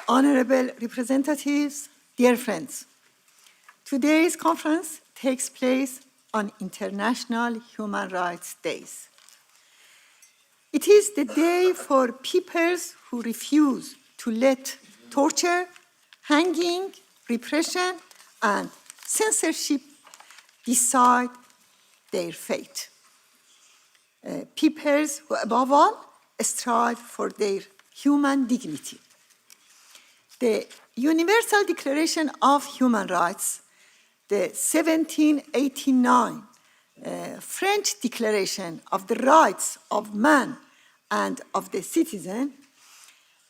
Honorable representatives, dear friends, today's conference takes place on International Human Rights Days. It is the day for peoples who refuse to let torture, hanging, repression, and censorship decide their fate. Peoples who, above all, strive for their human dignity. The Universal Declaration of Human Rights, the 1789 French Declaration of the Rights of Man and of the Citizen,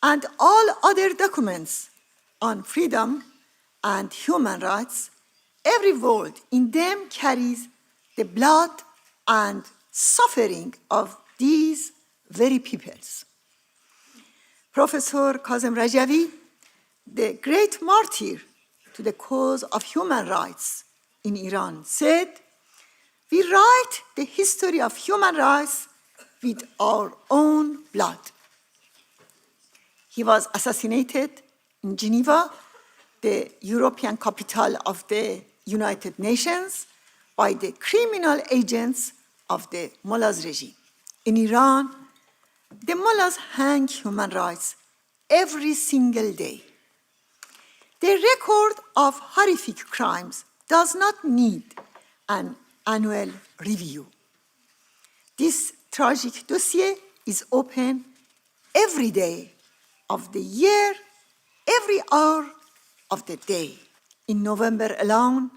and all other documents on freedom and human rights, every word in them carries the blood and suffering of these very peoples. Professor Rajui, the great martyr to the cause of human rights in Iran, said, "We write the history of human rights with our own blood." He was assassinated in Geneva, the European capital of the United Nations, by the criminal agents of the mullahs regime. In Iran, the mullahs hang human rights every single day. The record of horrific crimes does not need an annual review. This tragic dossier is open every day of the year, every hour of the day. In November alone,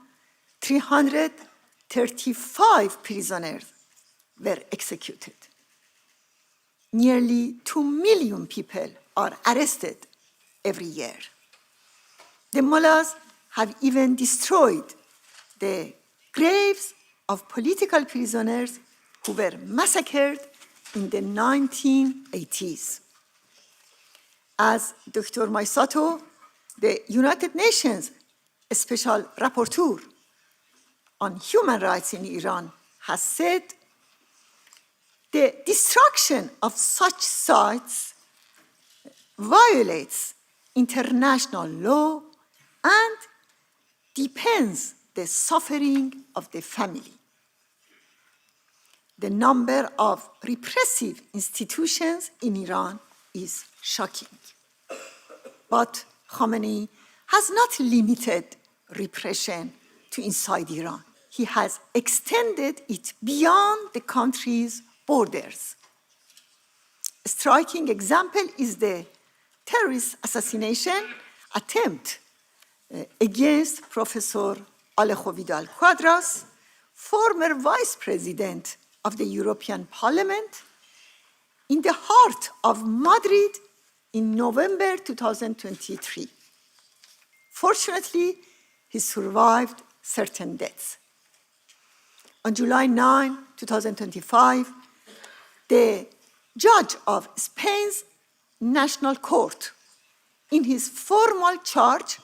335 prisoners were executed. Nearly 2 million people are arrested every year. The mullahs have even destroyed the graves of political prisoners who were massacred in the 1980s. As Dr. Maisato, the United Nations Special Rapporteur on Human Rights in Iran, has said, the destruction of such sites violates international law and deepens the suffering of the family. The number of repressive institutions in Iran is shocking. But Khamenei has not limited repression to inside Iran. He has extended it beyond the country's borders. A striking example is the terrorist assassination attempt against Professor Alejo Vidal-Quadras, former vice president of the European Parliament, in the heart of Madrid in November 2023. Fortunately, he survived certain deaths. On July 9, 2025, the judge of Spain's National Court, in his formal charge,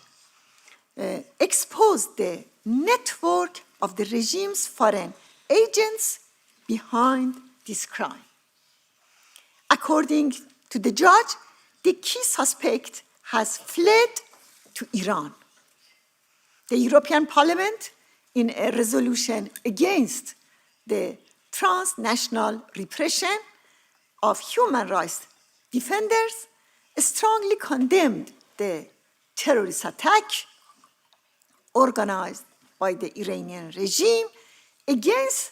exposed the network of the regime's foreign agents behind this crime. According to the judge, the key suspect has fled to Iran. The European Parliament, in a resolution against the transnational repression of human rights defenders, strongly condemned the terrorist attack organized by the Iranian regime against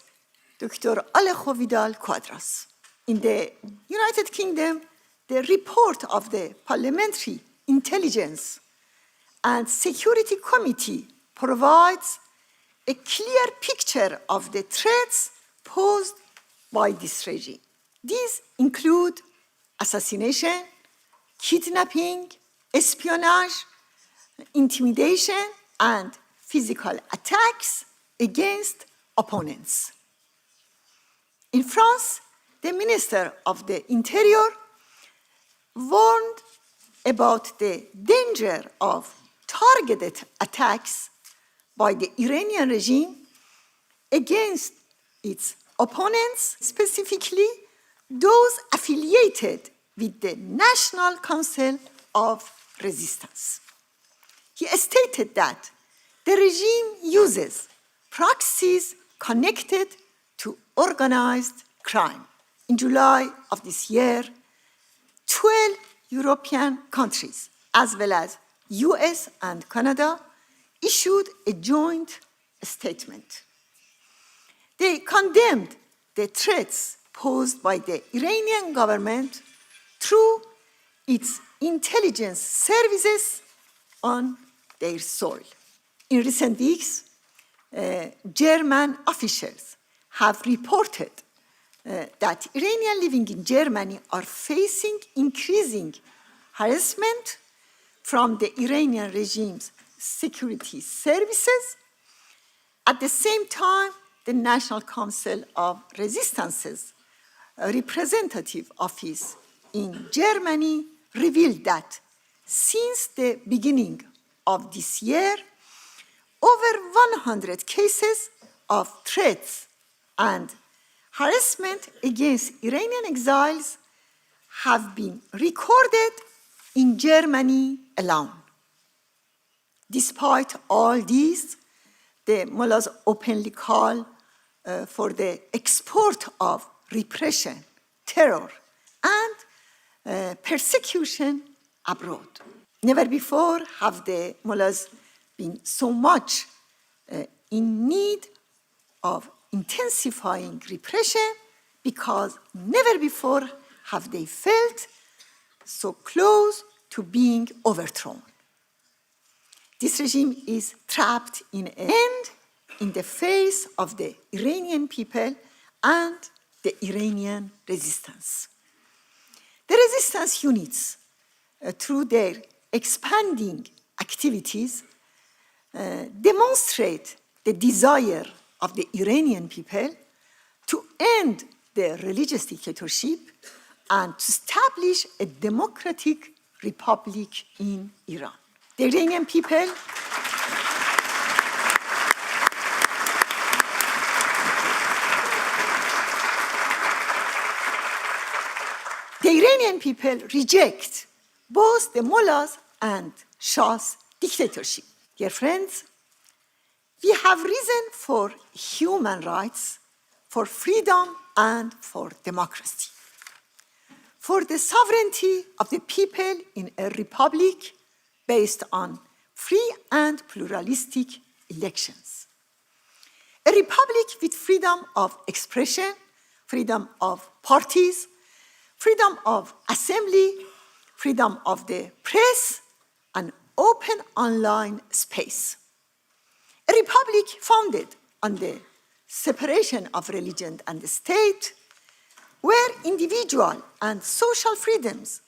Dr. Alejo Vidal-Quadras. In the United Kingdom, the report of the Parliamentary Intelligence and Security Committee provides a clear picture of the threats posed by this regime. These include assassination, kidnapping, espionage, intimidation, and physical attacks against opponents. In France, the Minister of the Interior warned about the danger of targeted attacks by the Iranian regime against its opponents, specifically those affiliated with the National Council of resistance. He stated that the regime uses proxies connected to organized crime. In July of this year, 12 European countries, as well as US and Canada, issued a joint statement. They condemned the threats posed by the Iranian government through its intelligence services on their soil. In recent weeks, German officials have reported that Iranians living in Germany are facing increasing harassment from the Iranian regime's security services. At the same time, the National Council of Resistance's representative office in Germany revealed that since the beginning of this year, over 100 cases of threats and harassment against Iranian exiles have been recorded in Germany alone. Despite all these, the mullahs openly call for the export of repression, terror, and persecution abroad. Never before have the mullahs been so much in need of intensifying repression, because never before have they felt so close to being overthrown. This regime is trapped in an end in the face of the Iranian people and the Iranian resistance. The resistance units, through their expanding activities, demonstrate the desire of the Iranian people to end the religious dictatorship and to establish a democratic republic in Iran. The Iranian people reject both the mullahs and Shah's dictatorship. Dear friends, we have reason for human rights, for freedom, and for democracy, for the sovereignty of the people in a republic based on free and pluralistic elections. A republic with freedom of expression, freedom of parties, freedom of assembly, freedom of the press, and open online space. A republic founded on the separation of religion and the state, where individual and social freedoms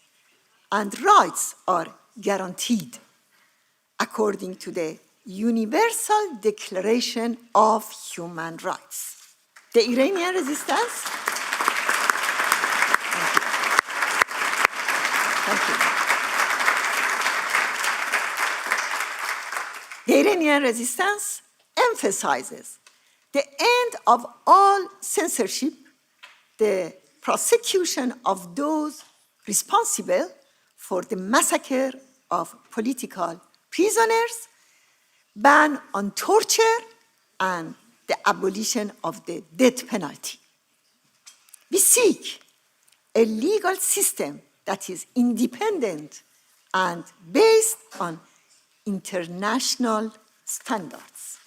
and rights are guaranteed according to the Universal Declaration of Human Rights. The Iranian resistance. Thank you. The Iranian resistance emphasizes the end of all censorship, the prosecution of those responsible for the massacre of political prisoners, ban on torture, and the abolition of the death penalty. We seek a legal system that is independent and based on international standards.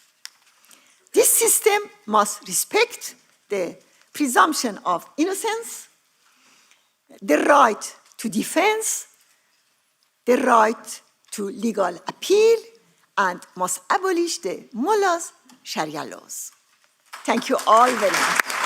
This system must respect the presumption of innocence, the right to defense, the right to legal appeal, and must abolish the mullahs' Sharia laws. Thank you all very much.